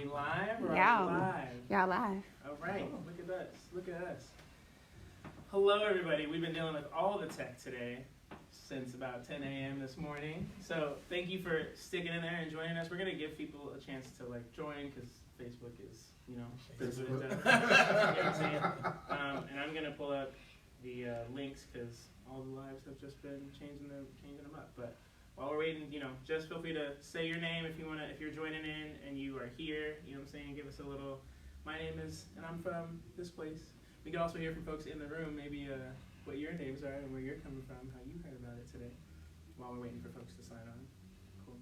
we live or Yeah. are we live? Y'all live. All right, look at us. Look at us. Hello, everybody. We've been dealing with all the tech today since about 10 a.m. this morning. So thank you for sticking in there and joining us. We're going to give people a chance to join because Facebook is, that's what it does. You know what I'm saying? And I'm going to pull up the links because all the lives have just been changing them up. But while we're waiting, just feel free to say your name if you're joining in and you are here, you know what I'm saying? Give us a little, my name is, and I'm from this place. We can also hear from folks in the room, maybe what your names are and where you're coming from, how you heard about it today, while we're waiting for folks to sign on. Cool.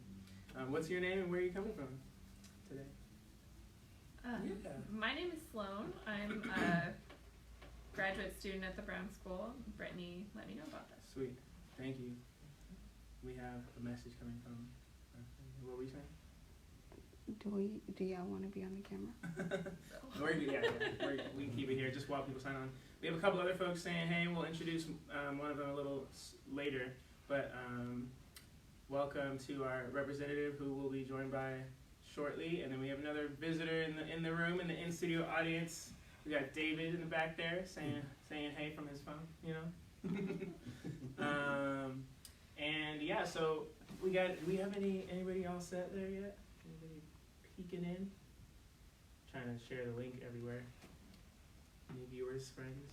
What's your name and where are you coming from today? My name is Sloan. I'm a graduate student at the Brown School. Brittany let me know about this. Sweet. Thank you. We have a message coming from, what were you saying? Do y'all want to be on the camera? We can keep it here just while people sign on. We have a couple other folks saying, hey, we'll introduce one of them a little later. But welcome to our representative who will be joined by shortly. And then we have another visitor in the room, in the in-studio audience. We got David in the back there saying hey from his phone, And yeah, so do we have anybody all set there yet? Anybody peeking in? Trying to share the link everywhere. Any viewers, friends?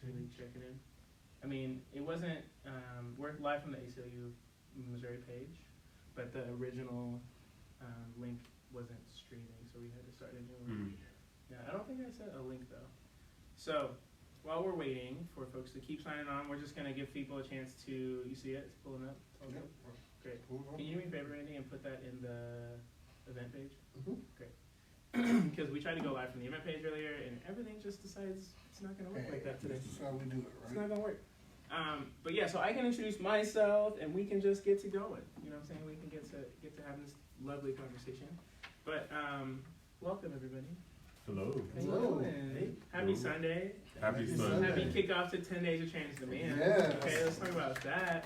Really checking in. I mean, it wasn't, we're live from the ACLU Missouri page, but the original link wasn't streaming, so we had to start a new one. Yeah, I don't think I sent a link though. So, while we're waiting for folks to keep signing on, we're just going to give people a chance to, you see it? It's pulling up? It's all good? Great. Can you do me a favor, Randy, and put that in the event page? Great. Because we tried to go live from the event page earlier, and everything just decides it's not going to work like that today. This is how we do it, right? It's not going to work. But yeah, so I can introduce myself, and we can just get to going. You know what I'm saying? We can get to having this lovely conversation. But welcome, everybody. Hello. Hello. Hey, happy Sunday. Happy Sunday. Happy kickoff to 10 Days of Trans Demand. Yes. Okay, let's talk about that.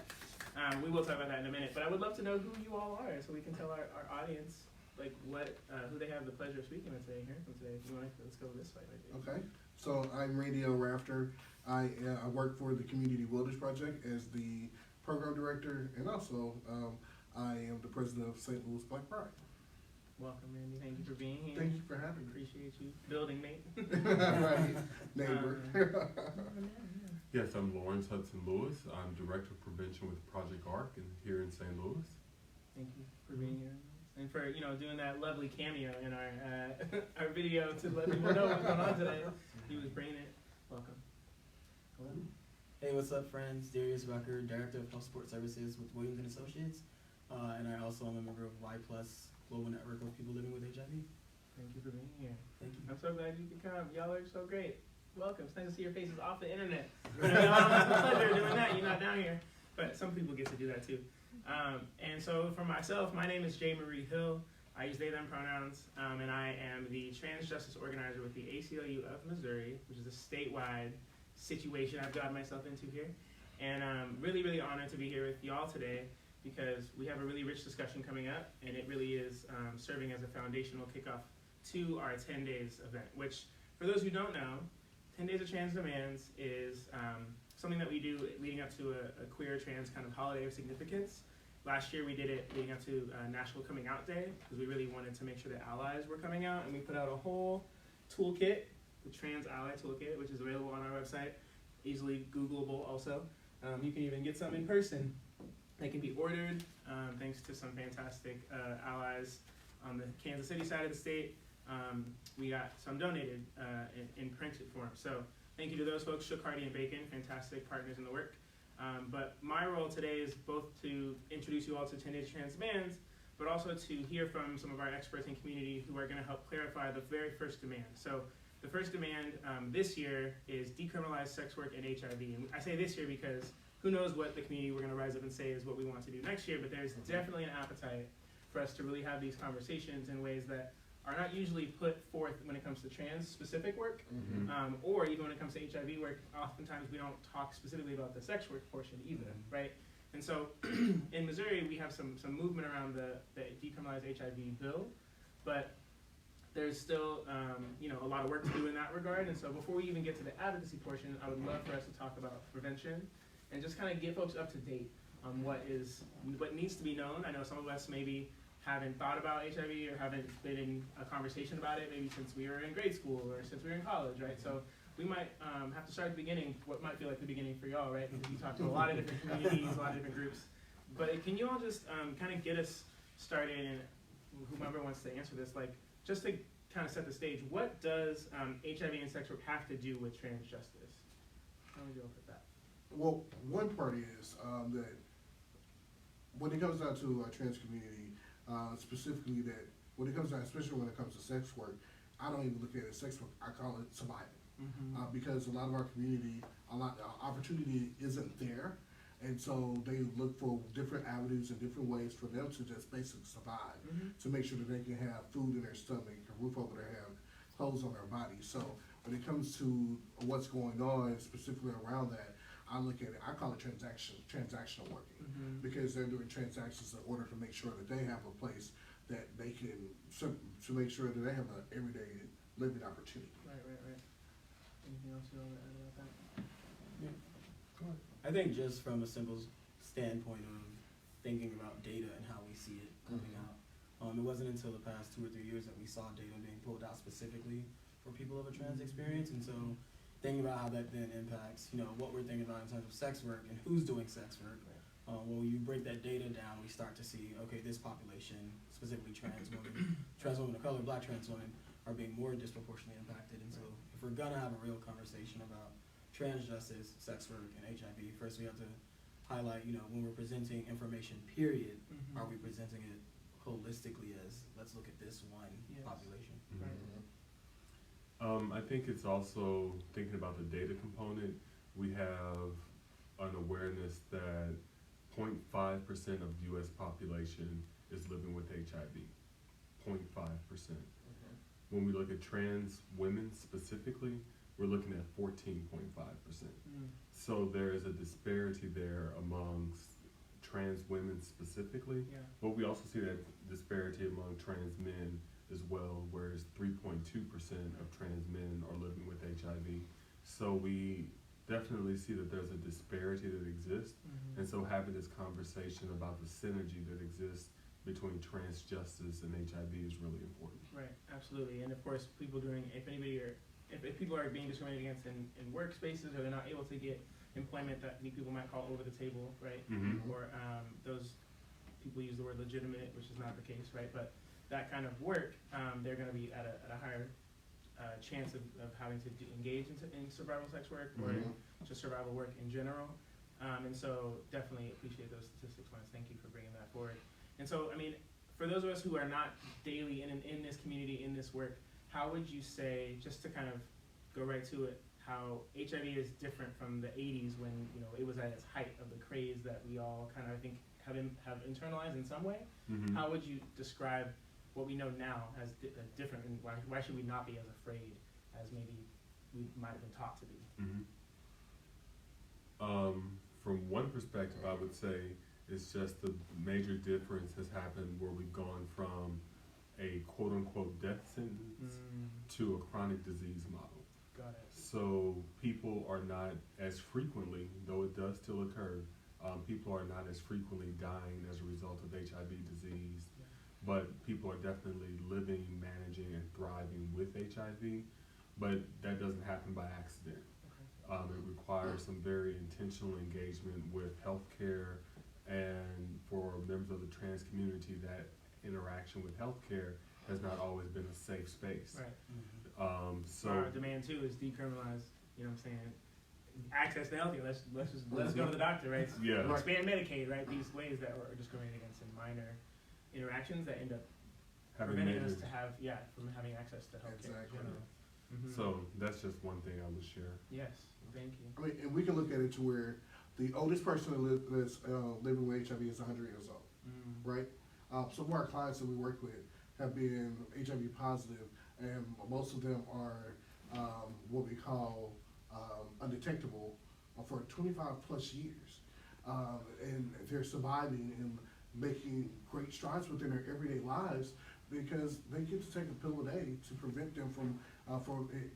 We will talk about that in a minute, but I would love to know who you all are so we can tell our audience who they have the pleasure of speaking with today and hearing from today. If you want to, let's go this way. Okay. So I'm Radio Rafter. I work for the Community Wilderness Project as the program director, and also I am the president of St. Louis Black Pride. Welcome, Randy. Thank you for being here. Thank you for having me. Appreciate you. Building mate. Right. Neighbor. Yes, I'm Lawrence Hudson Lewis. I'm Director of Prevention with Project ARC here in St. Louis. Thank you for being here. And for, doing that lovely cameo in our video to let people know what's going on today. He was bringing it. Welcome. Hello. Hey, what's up, friends? Darius Rucker, Director of Health Support Services with Williams & Associates. And I also am a member of Y+, Global Network of People Living with HIV. Thank you for being here. Thank you. I'm so glad you could come. Y'all are so great. Welcome. It's nice to see your faces off the internet. I don't have the pleasure of doing that. You're not down here. But some people get to do that too. And so for myself, my name is J. Marie Hill. I use they, them pronouns. And I am the Trans Justice Organizer with the ACLU of Missouri, which is a statewide situation I've gotten myself into here. And I'm really, really honored to be here with y'all today because we have a really rich discussion coming up, and it really is serving as a foundational kickoff to our 10 days event, which, for those who don't know, 10 Days of Trans Demands is something that we do leading up to a queer trans kind of holiday of significance. Last year we did it leading up to National Coming Out Day because we really wanted to make sure that allies were coming out, and we put out a whole toolkit, the Trans Ally Toolkit, which is available on our website, easily Googleable also. You can even get some in person. They can be ordered thanks to some fantastic allies on the Kansas City side of the state. We got some donated in printed form. So thank you to those folks, Shook, Hardy, and Bacon, fantastic partners in the work. But my role today is both to introduce you all to 10 Days Trans Demands, but also to hear from some of our experts in community who are going to help clarify the very first demand. So the first demand this year is decriminalize sex work and HIV. And I say this year because who knows what the community we're going to rise up and say is what we want to do next year, but there's definitely an appetite for us to really have these conversations in ways that are not usually put forth when it comes to trans-specific work, or even when it comes to HIV work. Oftentimes we don't talk specifically about the sex work portion either, right? And so in Missouri, we have some movement around the decriminalized HIV bill, but there's still a lot of work to do in that regard. And so before we even get to the advocacy portion, I would love for us to talk about prevention and just kind of get folks up to date on what needs to be known. I know some of us maybe haven't thought about HIV or haven't been in a conversation about it maybe since we were in grade school or since we were in college, right? So we might have to start at the beginning, what might feel like the beginning for y'all, right? Because you talk to a lot of different communities, a lot of different groups. But can you all just kind of get us started, and whomever wants to answer this, like just to kind of set the stage, what does HIV and sex work have to do with trans justice? How do we deal with that? Well, one part is that when it comes down to our trans community, specifically that when it comes down, especially when it comes to sex work, I don't even look at it as sex work, I call it survival. Because a lot of our community, opportunity isn't there, and so they look for different avenues and different ways for them to just basically survive, to make sure that they can have food in their stomach, a roof over their head, clothes on their body. So when it comes to what's going on specifically around that, I look at it, I call it transactional working, because they're doing transactions in order to make sure that they have a place that they can, to make sure that they have an everyday living opportunity. Right. Anything else you want to add about that? Yeah. Go ahead. I think just from a simple standpoint of thinking about data and how we see it coming out, it wasn't until the past 2 or 3 years that we saw data being pulled out specifically for people of a trans experience, and so thinking about how that then impacts, what we're thinking about in terms of sex work and who's doing sex work. When you break that data down, we start to see, okay, this population, specifically trans women of color, Black trans women, are being more disproportionately impacted. And so if we're gonna have a real conversation about trans justice, sex work, and HIV, first we have to highlight, when we're presenting information, period, are we presenting it holistically as, let's look at this one population? I think it's also thinking about the data component. We have an awareness that 0.5% of the U.S. population is living with HIV. 0.5%. When we look at trans women specifically, we're looking at 14.5%. So there is a disparity there amongst trans women specifically, but we also see that disparity among trans men as well, whereas 3.2% of trans men are living with HIV. So we definitely see that there's a disparity that exists, and so having this conversation about the synergy that exists between trans justice and HIV is really important. Right, absolutely. And of course, if people are being discriminated against in workspaces, or they're not able to get employment that people might call over the table, right? Or those people use the word legitimate, which is not the case, right? But that kind of work, they're going to be at a higher chance of having to engage in survival sex work or just survival work in general. And so definitely appreciate those statistics, Lance. Thank you for bringing that forward. And so, I mean, for those of us who are not daily in this community, in this work, how would you say, just to kind of go right to it, how HIV is different from the 80s when, it was at its height of the craze that we all kind of, I think, have internalized in some way? How would you describe what we know now as different, and why should we not be as afraid as maybe we might have been taught to be? From one perspective, I would say it's just the major difference has happened where we've gone from a quote-unquote death sentence to a chronic disease model. Got it. So people are not as frequently, though it does still occur, people are not as frequently dying as a result of HIV disease, but people are definitely living, managing, and thriving with HIV, but that doesn't happen by accident. It requires some very intentional engagement with healthcare, and for members of the trans community, that interaction with healthcare has not always been a safe space. Right. So our demand too is decriminalize. You know what I'm saying? Access to healthcare. Let's go to the doctor, right? Yeah. Expand Medicaid, right? These ways that are discriminated against in minor interactions that end up preventing us to have from having access to healthcare. Exactly. So that's just one thing I would share. Yes, thank you. I mean, and we can look at it to where the oldest person that's living with HIV is 100 years old, right? Some of our clients that we work with have been HIV positive, and most of them are what we call undetectable for 25 plus years. and they're surviving and making great strides within their everyday lives because they get to take a pill a day to prevent them from it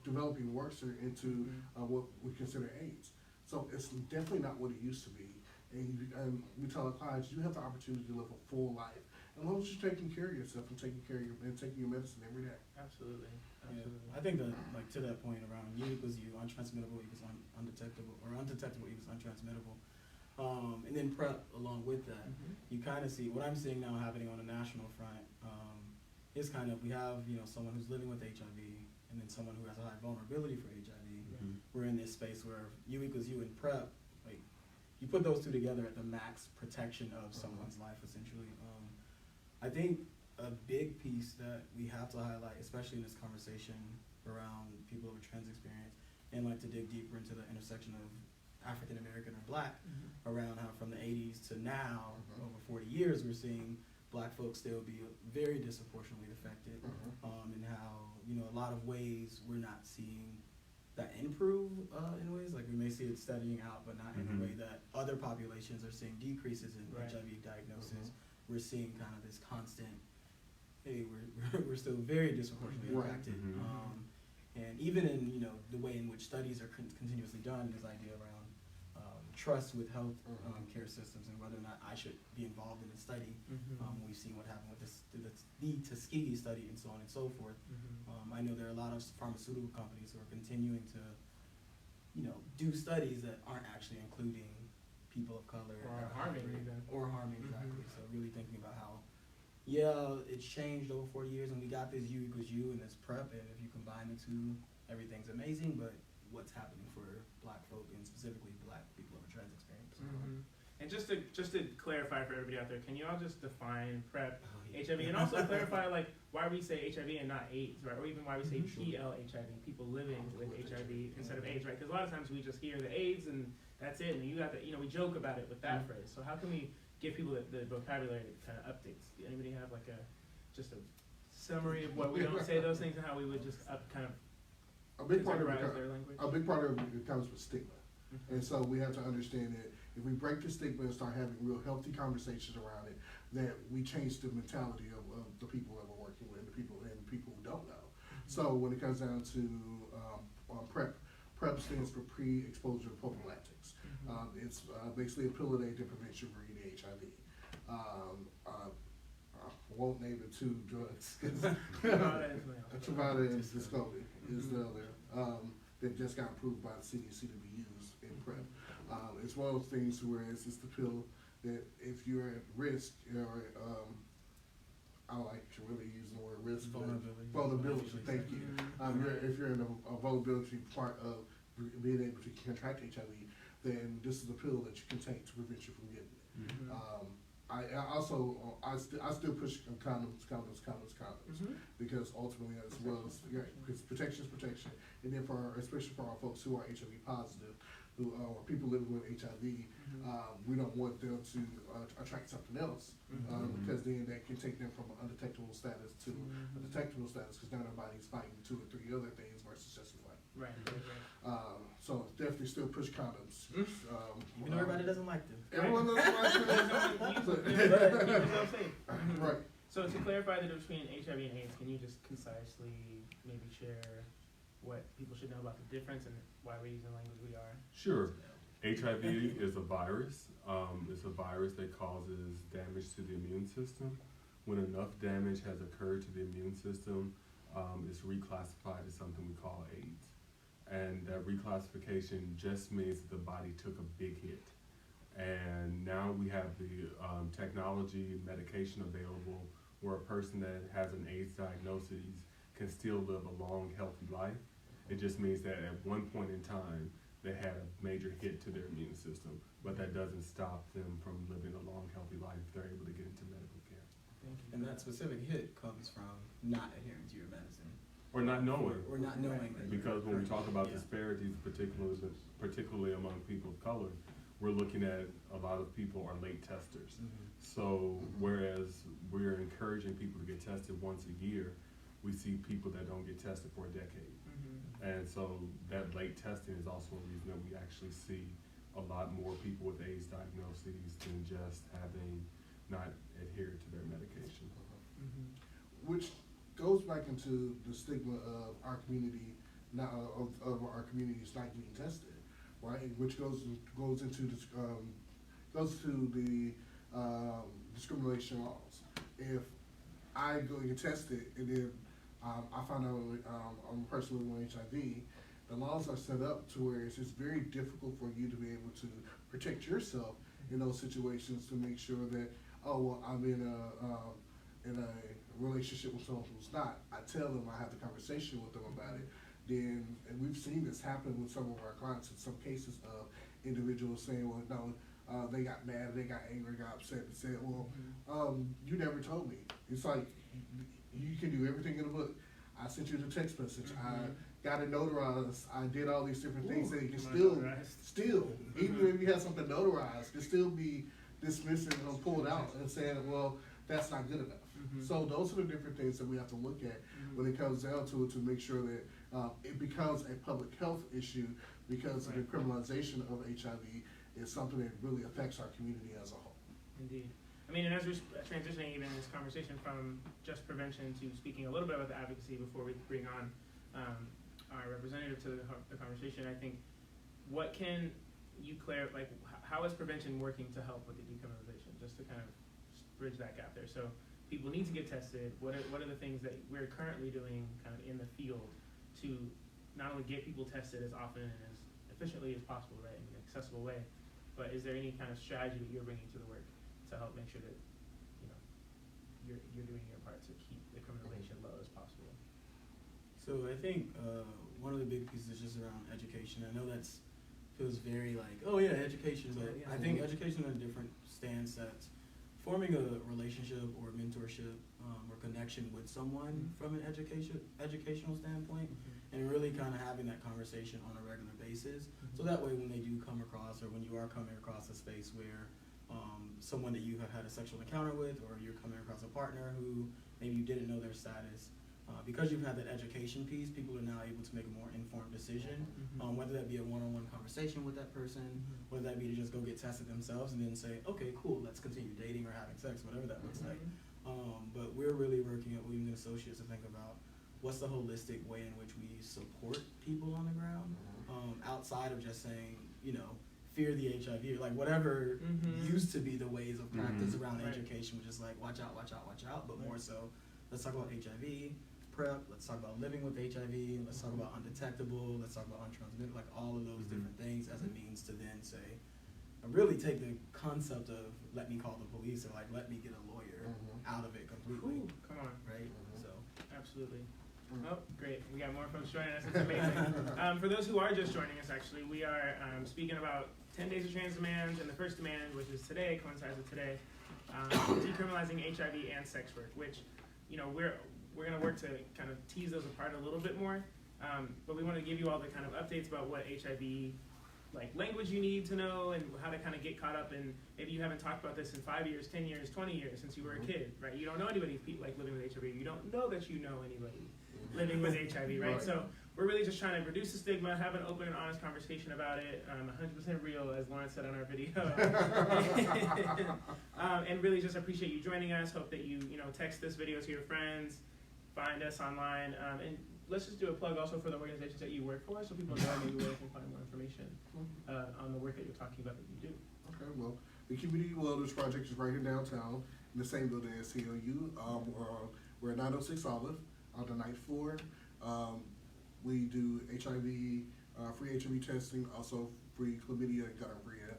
developing worse into what we consider AIDS. So it's definitely not what it used to be. And we tell our clients, you have the opportunity to live a full life as long as you're taking care of yourself and taking your medicine every day. Absolutely. Yeah, I think that, like, to that point around U equals U, untransmittable equals undetectable, or undetectable equals untransmittable. And then PrEP along with that, you kind of see what I'm seeing now happening on a national front. Is kind of, we have, you know, someone who's living with HIV and then someone who has a high vulnerability for HIV. We're in this space where U equals U and PrEP, like, you put those two together at the max protection of someone's life, essentially. I think a big piece that we have to highlight, especially in this conversation around people of a trans experience, and like to dig deeper into the intersection of African American or Black, around how from the 80s to now, over 40 years, we're seeing Black folks still be very disproportionately affected, and how, you know, a lot of ways we're not seeing that improve in ways, like we may see it steadying out, but not in the way that other populations are seeing decreases in HIV diagnosis. We're seeing kind of this constant, hey, we're still very disproportionately impacted. And even in, you know, the way in which studies are continuously done, this idea around trust with health care systems and whether or not I should be involved in the study. We've seen what happened with the Tuskegee study and so on and so forth. I know there are a lot of pharmaceutical companies who are continuing to, you know, do studies that aren't actually including people of color or harming exactly. So really thinking about how, yeah, it's changed over 40 years and we got this U equals U and this PrEP, and if you combine the two, everything's amazing, but what's happening for Black folk and specifically Black people of a trans experience? And just to clarify for everybody out there, can you all just define PrEP, HIV, and also clarify like why we say HIV and not AIDS, right? Or even why we say PL-HIV, people living with HIV instead of AIDS, right? Because a lot of times we just hear the AIDS and that's it, and you got the, you know, we joke about it with that phrase. So how can we give people the vocabulary that kind of updates? Do anybody have like just a summary of what we don't say those things and how we would just kind of a big part of their language? A big part of it comes with stigma. And so we have to understand that if we break the stigma and start having real healthy conversations around it, that we change the mentality of the people that we're working with, and the people who don't know. So when it comes down to PrEP, PrEP stands for pre-exposure prophylactics. It's basically a pill a day to prevent you from getting HIV. I won't name the two drugs. Truvada and Descovy is the other that just got approved by the CDC to be used in PrEP. It's one of those things where it's the pill that if you're at risk, or I like to really use the word risk. Vulnerability. Thank you. If you're in a vulnerability part of being able to contract HIV, then this is a pill that you can take to prevent you from getting it. I still push condoms, because ultimately as well as because protection is protection, and then especially for our folks who are HIV positive, who are people living with HIV, we don't want them to attract something else, because then that can take them from an undetectable status to a detectable status, because now their body's fighting 2 or 3 other things versus just one. Right. So definitely still push condoms. Even though everybody doesn't like them. Everyone doesn't like them. Keep yourself safe. Right. So to clarify the difference between HIV and AIDS, can you just concisely maybe share what people should know about the difference and why we're using the language we are? Sure. HIV is a virus. It's a virus that causes damage to the immune system. When enough damage has occurred to the immune system, it's reclassified as something we call AIDS. And that reclassification just means that the body took a big hit. And now we have the technology, medication available where a person that has an AIDS diagnosis can still live a long, healthy life. It just means that at one point in time, they had a major hit to their immune system, but that doesn't stop them from living a long, healthy life if they're able to get into medical care. Thank you. And that specific hit comes from not adhering to your medicine. Or not knowing. Or not knowing that. Because when we talk about disparities, particularly among people of color, we're looking at a lot of people are late testers. So whereas we're encouraging people to get tested once a year, we see people that don't get tested for a decade. And so that late testing is also a reason that we actually see a lot more people with AIDS diagnoses than just having not adhered to their medication. Which goes back into the stigma of our community, not of our communities not getting tested, right? Which goes into this, goes to the discrimination laws. If I go and get tested and then I find out I'm a person with HIV, the laws are set up to where it's just very difficult for you to be able to protect yourself in those situations to make sure that, oh, well, I'm in a relationship with someone who's not. I tell them, I have the conversation with them about it. Then, and we've seen this happen with some of our clients in some cases of individuals saying, well, no, they got mad, they got angry, got upset, and said, well, you never told me. It's like, you can do everything in the book. I sent you the text message. I got it notarized. I did all these different things that you can still, even if you have something notarized, can still be dismissed and pulled out and saying, well, that's not good enough. So those are the different things that we have to look at when it comes down to it, to make sure that it becomes a public health issue, because the criminalization of HIV is something that really affects our community as a whole. Indeed. I mean, and as we're transitioning even in this conversation from just prevention to speaking a little bit about the advocacy before we bring on our representative to the conversation, I think, what can you clarify, like, how is prevention working to help with the decriminalization, just to kind of bridge that gap there? So people need to get tested. What are the things that we're currently doing kind of in the field to not only get people tested as often and as efficiently as possible, right, in an accessible way, but is there any kind of strategy that you're bringing to the work to help make sure that, you know, you're doing your part to keep the criminalization low as possible? So I think one of the big pieces is just around education. I know that's feels very like, oh yeah, education, but I think education in a different stance, that's forming a relationship or mentorship or connection with someone from an educational standpoint, and really kind of having that conversation on a regular basis. So that way when they do come across, or when you are coming across a space where someone that you have had a sexual encounter with, or you're coming across a partner who maybe you didn't know their status, because you've had that education piece, people are now able to make a more informed decision, whether that be a one-on-one conversation with that person, whether that be to just go get tested themselves and then say, okay, cool, let's continue dating or having sex, whatever that looks like. But we're really working at Williams & Associates to think about what's the holistic way in which we support people on the ground, outside of just saying, you know, fear the HIV, like whatever used to be the ways of practice around education, which is like, watch out, watch out, watch out, but more so, let's talk about HIV, PrEP, let's talk about living with HIV, let's talk about undetectable, let's talk about untransmitted, like all of those different things as a means to then say, really take the concept of let me call the police, or like let me get a lawyer out of it completely. Ooh, come on. Right? So Absolutely. Oh, great. We got more folks joining us. It's amazing. For those who are just joining us, actually, we are speaking about 10 days of trans demands, and the first demand, which is today, coincides with today, decriminalizing HIV and sex work, which, you know, we're going to work to kind of tease those apart a little bit more, but we want to give you all the kind of updates about what HIV, like, language you need to know, and how to kind of get caught up in, maybe you haven't talked about this in 5 years, 10 years, 20 years since you were a kid, right? You don't know anybody like living with HIV. You don't know that you know anybody living with HIV, right? So we're really just trying to reduce the stigma, have an open and honest conversation about it, 100% real, as Lawrence said on our video. And really just appreciate you joining us. Hope that you text this video to your friends, find us online, and let's just do a plug also for the organizations that you work for, so people know maybe where they can find more information on the work that you're talking about that you do. Okay, well, the Community Wellness Project is right here downtown in the same building as CLU. We're at 906 Olive on the 9th floor. We do HIV, free HIV testing, also free chlamydia and gonorrhea,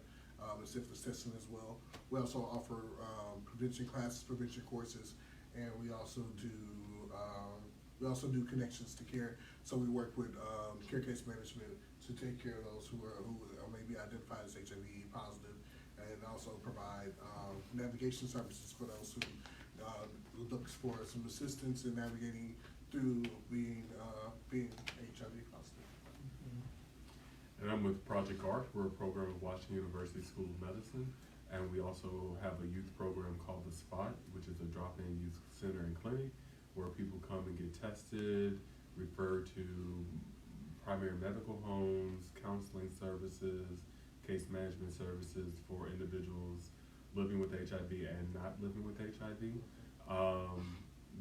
and syphilis testing as well. We also offer prevention classes, prevention courses, and we also do connections to care. So we work with care case management to take care of those who are maybe identified as HIV positive, and also provide navigation services for those who looks for some assistance in navigating through being HIV positive. And I'm with Project ARC. We're a program of Washington University School of Medicine, and we also have a youth program called The Spot, which is a drop-in youth center and clinic where people come and get tested, referred to primary medical homes, counseling services, case management services for individuals living with HIV and not living with HIV.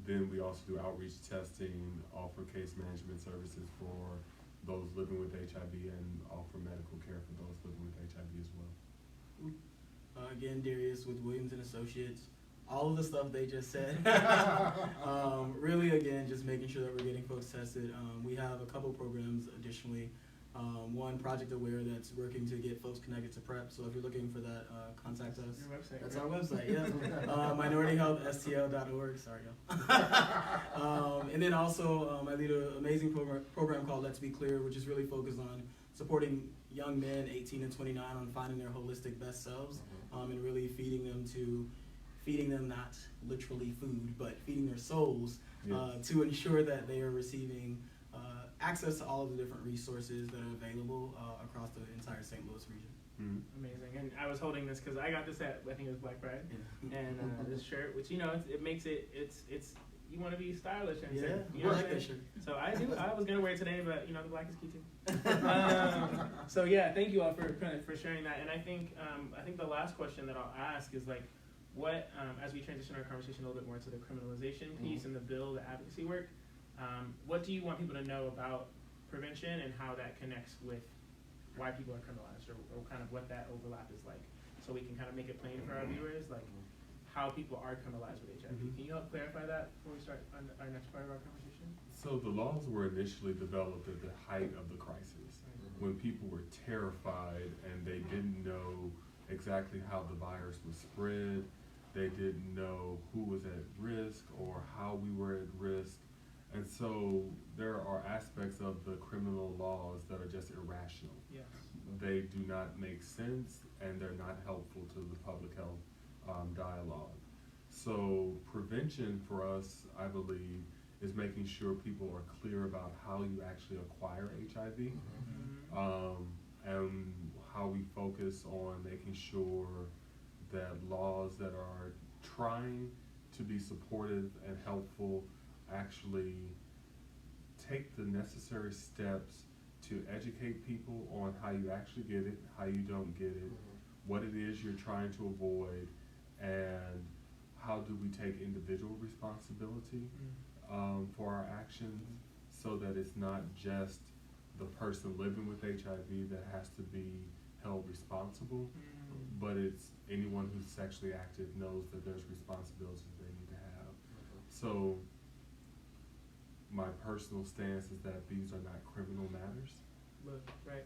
Then we also do outreach testing, offer case management services for those living with HIV, and offer medical care for those living with HIV as well. Again, Darius with Williams and Associates. All of the stuff they just said. Really, again, just making sure that we're getting folks tested. We have a couple programs additionally. One, Project Aware, that's working to get folks connected to PrEP. So if you're looking for that, contact us. Your website, That's right? our website, yeah. MinorityHealthSTL.org, sorry y'all. And then also, I lead an amazing program called Let's Be Clear, which is really focused on supporting young men 18 and 29 on finding their holistic best selves, and really feeding them not literally food, but feeding their souls, to ensure that they are receiving access to all of the different resources that are available across the entire St. Louis region. Mm-hmm. Amazing. And I was holding this because I got this at, I think it was Black Friday, Yeah. and this shirt, which, you know, it makes it's you want to be stylish and Yeah, you know I what like I'm that saying? shirt. So I was gonna wear it today, but you know the black is cute too. So yeah, thank you all for sharing that. And I think the last question that I'll ask is like, what as we transition our conversation a little bit more to the criminalization piece and the bill, the advocacy work, what do you want people to know about prevention and how that connects with why people are criminalized, or kind of what that overlap is like, so we can kind of make it plain for our viewers, like how people are criminalized with HIV. Can you help clarify that before we start on our next part of our conversation? So the laws were initially developed at the height of the crisis, when people were terrified and they didn't know exactly how the virus was spread. They didn't know who was at risk or how we were at risk. And so there are aspects of the criminal laws that are just irrational. Yes. They do not make sense, and they're not helpful to the public health dialogue. So prevention for us, I believe, is making sure people are clear about how you actually acquire HIV, and how we focus on making sure that laws that are trying to be supportive and helpful actually take the necessary steps to educate people on how you actually get it, how you don't get it, what it is you're trying to avoid, and how do we take individual responsibility for our actions, so that it's not just the person living with HIV that has to be held responsible, but it's anyone who's sexually active knows that there's responsibilities they need to have. So my personal stance is that these are not criminal matters. Right.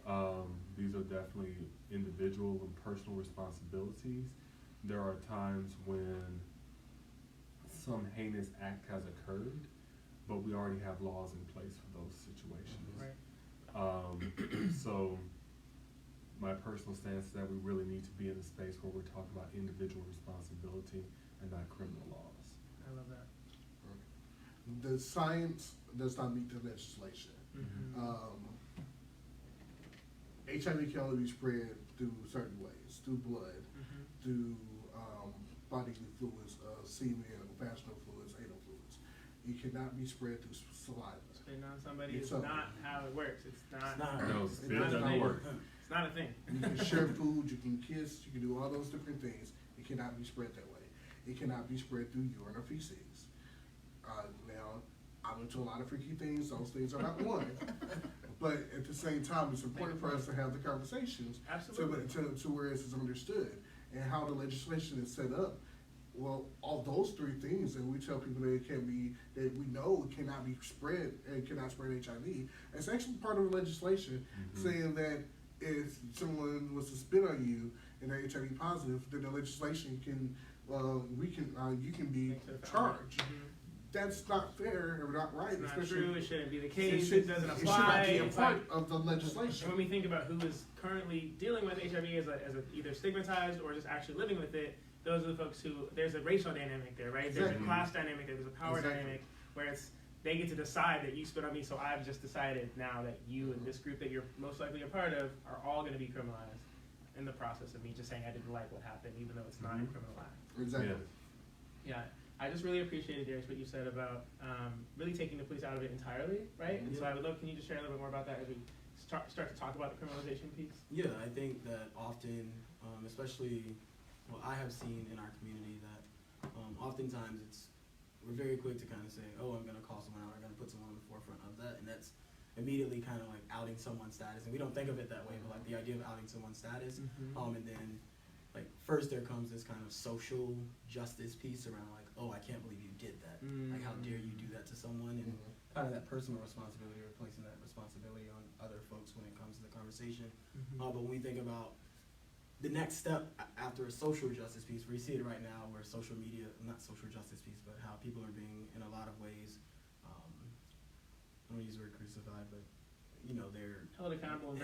These are definitely individual and personal responsibilities. There are times when some heinous act has occurred, but we already have laws in place for those situations. Right. So my personal stance is that we really need to be in a space where we're talking about individual responsibility and not criminal laws. I love that. The science does not meet the legislation. HIV can only be spread through certain ways, through blood, through bodily fluids, semen, vaginal fluids, anal fluids. It cannot be spread through saliva. Spitting on somebody is So- not how it works. It's not. No, It's spit not a doesn't thing. work. It's not a thing. You can share food, you can kiss, you can do all those different things. It cannot be spread that way. It cannot be spread through urine or feces. Now, I'm into a lot of freaky things. Those things are not one. But at the same time, it's important for us to have the conversations Absolutely. to where it's understood, and how the legislation is set up. Well, all those three things, and we tell people that it can be, that we know it cannot be spread, and cannot spread HIV. It's actually part of the legislation saying that if someone was to spit on you and they're HIV positive, then the legislation can, you can be charged. That's not fair or not right. It's not especially true. It shouldn't be the case. It It doesn't should apply. not be a It's part like- of the legislation. And when we think about who is currently dealing with HIV as a either stigmatized or just actually living with it, those are the folks who, there's a racial dynamic there, right? There's a Exactly. class dynamic, there's a power Exactly. dynamic, where it's, they get to decide that you spit on me, so I've just decided now that you and this group that you're most likely a part of are all gonna be criminalized in the process of me just saying I didn't like what happened, even though it's not a criminal act. Exactly. Yes. Yeah, I just really appreciated, Darius, what you said about really taking the police out of it entirely, right? And so I would love, can you just share a little bit more about that as we start to talk about the criminalization piece? Yeah, I think that often, especially, well, I have seen in our community that oftentimes we're very quick to kind of say, oh, I'm going to call someone out, I'm going to put someone on the forefront of that, and that's immediately kind of like outing someone's status, and we don't think of it that way, but like the idea of outing someone's status, and then like first there comes this kind of social justice piece around like, oh, I can't believe you did that, like how dare you do that to someone, and kind of that personal responsibility or placing that responsibility on other folks when it comes to the conversation. But when we think about the next step after a social justice piece, we see it right now where social media, not social justice piece, but how people are being, in a lot of ways, I don't use the word crucified, but, you know, they're held accountable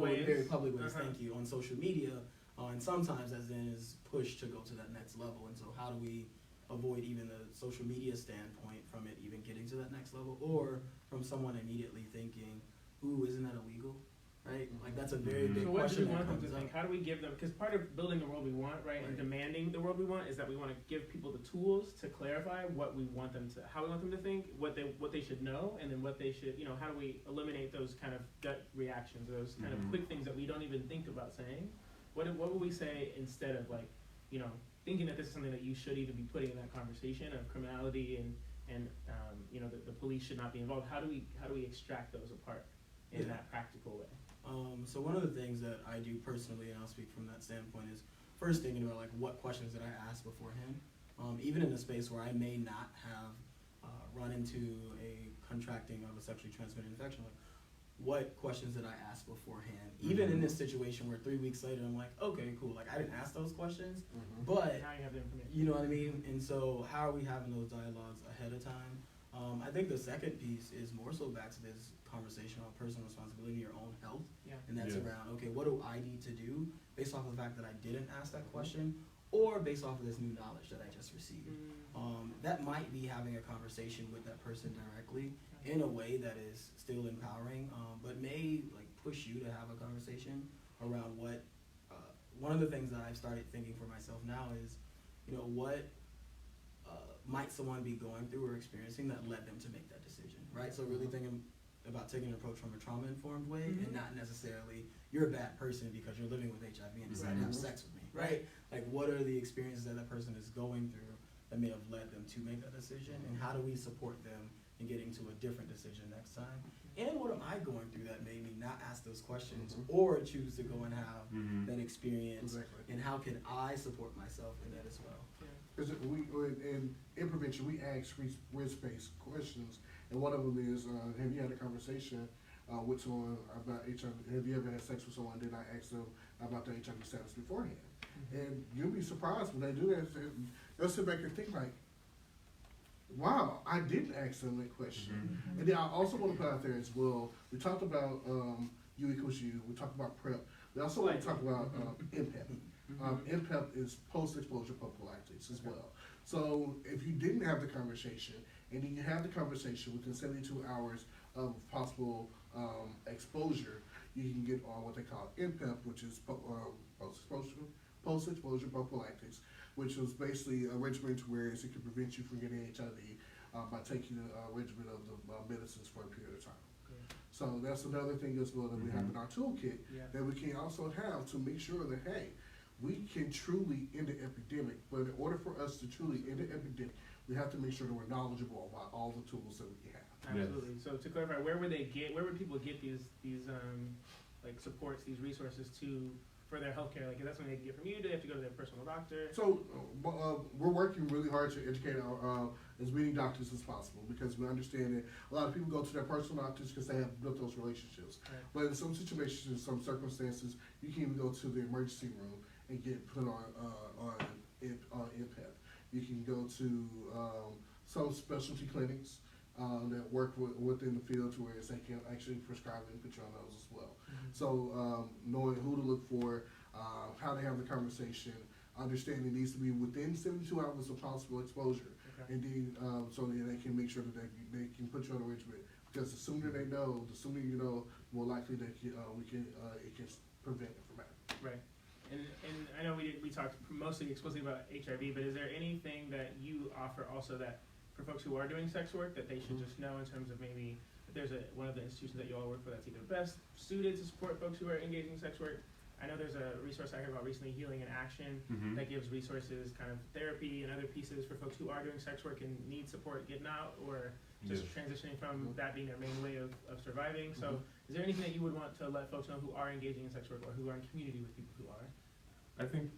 in very public ways, Uh-huh. thank you, on social media, and sometimes as then is pushed to go to that next level. And so how do we avoid even the social media standpoint from it even getting to that next level, or from someone immediately thinking, ooh, isn't that illegal? Right? Like that's a very big So what do question we that want them comes to up. think? How do we give them, because part of building the world we want, right, and Right. demanding the world we want is that we want to give people the tools to clarify what we want them to, how we want them to think, what they should know, and then what they should, you know, how do we eliminate those kind of gut reactions, those kind of quick things that we don't even think about saying? What would we say instead of like, you know, thinking that this is something that you should even be putting in that conversation of criminality and you know, the police should not be involved? How do we extract those apart in that practical way? So one of the things that I do personally, and I'll speak from that standpoint, is first thinking about like what questions did I ask beforehand, even in a space where I may not have run into a contracting of a sexually transmitted infection. Like, what questions did I ask beforehand? Even in this situation where 3 weeks later I'm like, okay, cool. Like I didn't ask those questions, but Now you have the information. you know what I mean? And so how are we having those dialogues ahead of time? I think the second piece is more so back to this conversation on personal responsibility and your own health. Yeah. And that's Yes. around, okay, what do I need to do based off of the fact that I didn't ask that question, or based off of this new knowledge that I just received? That might be having a conversation with that person directly in a way that is still empowering, but may like push you to have a conversation around what, one of the things that I've started thinking for myself now is, you know, what might someone be going through or experiencing that led them to make that decision, right? So really thinking about taking an approach from a trauma-informed way, and not necessarily you're a bad person because you're living with HIV and decided to have sex with me, right? Like what are the experiences that person is going through that may have led them to make that decision, and how do we support them in getting to a different decision next time? And what am I going through that made me not ask those questions or choose to go and have that experience, and how can I support myself in that as well? Because in prevention, we ask risk-based questions, and one of them is, have you had a conversation with someone about HIV? Have you ever had sex with someone? Did I ask them about their HIV status beforehand? And you'll be surprised when they do that. They'll sit back and think like, wow, I didn't ask them that question. And then I also want to put out there as well, we talked about U equals U, we talked about PrEP. We also want to talk about MPEP. MPEP is post-exposure prophylactics as well. So if you didn't have the conversation, and then you have the conversation within 72 hours of possible exposure, you can get on what they call MPEP, which is post-exposure prophylactics, which was basically a regimen to where it can prevent you from getting HIV by taking a regimen of the medicines for a period of time. So that's another thing as well that we have in our toolkit that we can also have to make sure that, hey, we can truly end the epidemic, but in order for us to truly end the epidemic, we have to make sure that we're knowledgeable about all the tools that we have. Absolutely. So to clarify, where would people get these like supports, these resources for their healthcare? Like, is that something they can get from you? Do they have to go to their personal doctor? So we're working really hard to educate our as many doctors as possible, because we understand that a lot of people go to their personal doctors because they have built those relationships. Right. But in some situations, in some circumstances, you can even go to the emergency room and get put on MPEP. You can go to some specialty clinics that work within the field to where they can actually prescribe and put you on those as well. So knowing who to look for, how to have the conversation, understanding it needs to be within 72 hours of possible exposure. And then so that they can make sure that they can put you on a regimen. Because the sooner they know, the sooner you know, more likely that it can prevent it from happening. Right. And I know we talked mostly explicitly about HIV, but is there anything that you offer also that for folks who are doing sex work that they should just know in terms of maybe there's one of the institutions that you all work for that's either best suited to support folks who are engaging in sex work. I know there's a resource I heard about recently, Healing in Action, that gives resources, kind of therapy and other pieces for folks who are doing sex work and need support getting out or just transitioning from that being their main way of surviving. So is there anything that you would want to let folks know who are engaging in sex work or who are in community with people who are? I think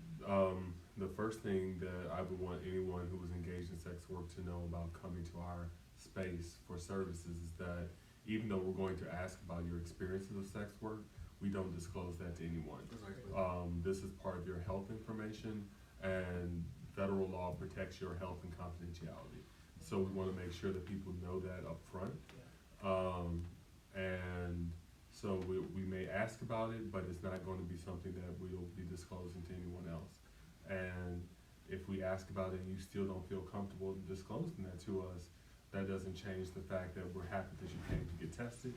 the first thing that I would want anyone who is engaged in sex work to know about coming to our space for services is that even though we're going to ask about your experiences of sex work, we don't disclose that to anyone. Exactly. This is part of your health information, and federal law protects your health and confidentiality. So we want to make sure that people know that up front. And so we may ask about it, but it's not going to be something that we'll be disclosing to anyone else. And if we ask about it and you still don't feel comfortable disclosing that to us, that doesn't change the fact that we're happy that you came to get tested.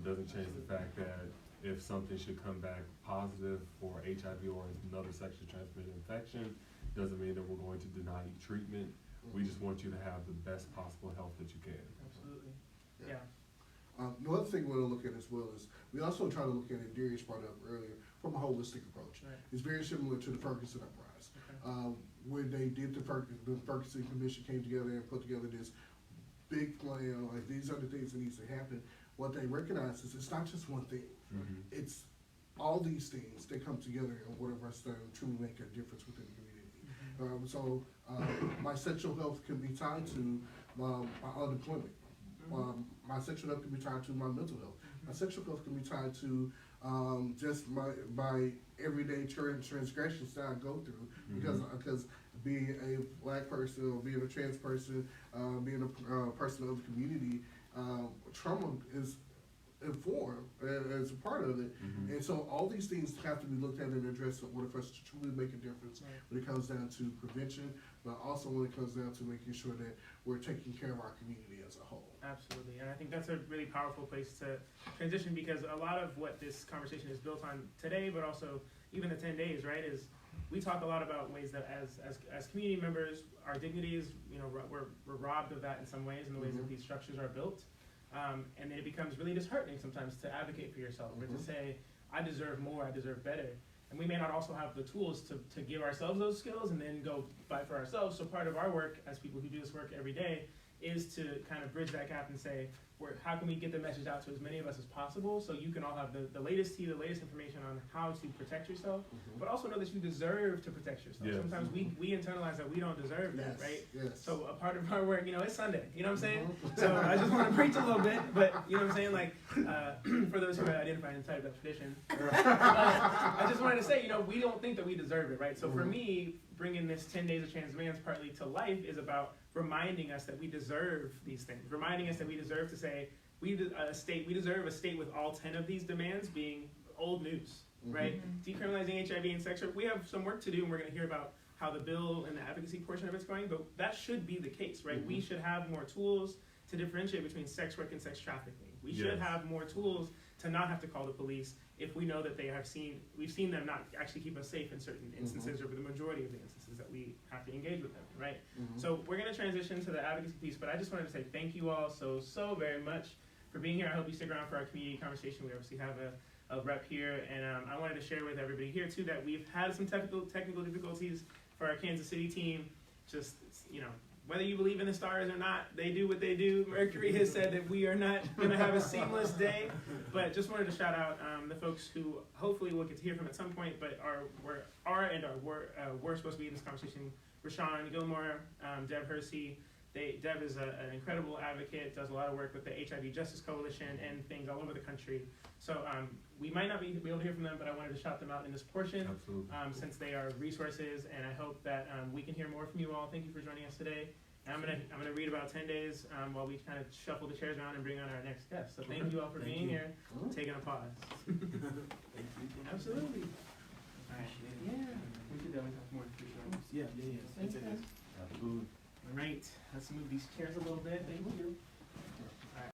Doesn't change the fact that if something should come back positive for HIV or another sexually transmitted infection, doesn't mean that we're going to deny you treatment. We just want you to have the best possible health that you can. Absolutely. Yeah. Yeah. The other thing we want to look at as well is we also try to look at it, Darius brought up earlier, from a holistic approach. Right. It's very similar to the Ferguson Uprise. Okay. When they did the Ferguson Commission came together and put together this big plan, like these are the things that needs to happen. What they recognize is it's not just one thing. It's all these things that come together in order for us to truly make a difference within the community. So my sexual health can be tied to my unemployment. My sexual health can be tied to my mental health. My sexual health can be tied to just my everyday transgressions that I go through because being a black person or being a trans person, being a person of the community, trauma is informed as a part of it. And so all these things have to be looked at and addressed in order for us to truly make a difference when it comes down to prevention, but also when it comes down to making sure that we're taking care of our community as a whole. Absolutely, and I think that's a really powerful place to transition because a lot of what this conversation is built on today, but also even the 10 days, right, is we talk a lot about ways that as community members, our dignity is, we're robbed of that in some ways in the ways that these structures are built. And then it becomes really disheartening sometimes to advocate for yourself or to say, I deserve more, I deserve better. And we may not also have the tools to give ourselves those skills and then go fight for ourselves. So part of our work as people who do this work every day is to kind of bridge that gap and say, how can we get the message out to as many of us as possible so you can all have the latest tea, the latest information on how to protect yourself, but also know that you deserve to protect yourself. Yes. Sometimes we internalize that we don't deserve that, right? Yes. So a part of our work, it's Sunday, you know what I'm saying? So I just want to preach a little bit, but you know what I'm saying? Like, for those who are identified inside of that tradition, I just wanted to say, we don't think that we deserve it, right? So for me, bringing this 10 Days of Transman's partly to life is about reminding us that we deserve these things, reminding us that we deserve to say, we deserve a state with all 10 of these demands being old news, right? Decriminalizing HIV and sex work, we have some work to do, and we're going to hear about how the bill and the advocacy portion of it's going, but that should be the case, right? We should have more tools to differentiate between sex work and sex trafficking. We should have more tools to not have to call the police if we know that we've seen them not actually keep us safe in certain instances or the majority of the instances that we have to engage with them, right? So we're going to transition to the advocacy piece, but I just wanted to say thank you all so very much for being here. I hope you stick around for our community conversation. We obviously have a rep here, and I wanted to share with everybody here too that we've had some technical difficulties for our Kansas City team. Just, whether you believe in the stars or not, they do what they do. Mercury has said that we are not going to have a seamless day, but just wanted to shout out the folks who hopefully we'll get to hear from at some point, but were supposed to be in this conversation. Rashawn Gilmore, Deb Hersey. Deb is an incredible advocate, does a lot of work with the HIV Justice Coalition and things all over the country. So we might not be able to hear from them, but I wanted to shout them out in this portion since they are resources, and I hope that we can hear more from you all. Thank you for joining us today. And I'm gonna read about 10 days while we kind of shuffle the chairs around and bring on our next guest. So thank you all for being here, taking a pause. Thank you. Absolutely. All right. Yeah. We should definitely talk more. Yeah. Absolutely. All right. Let's move these chairs a little bit. Thank you.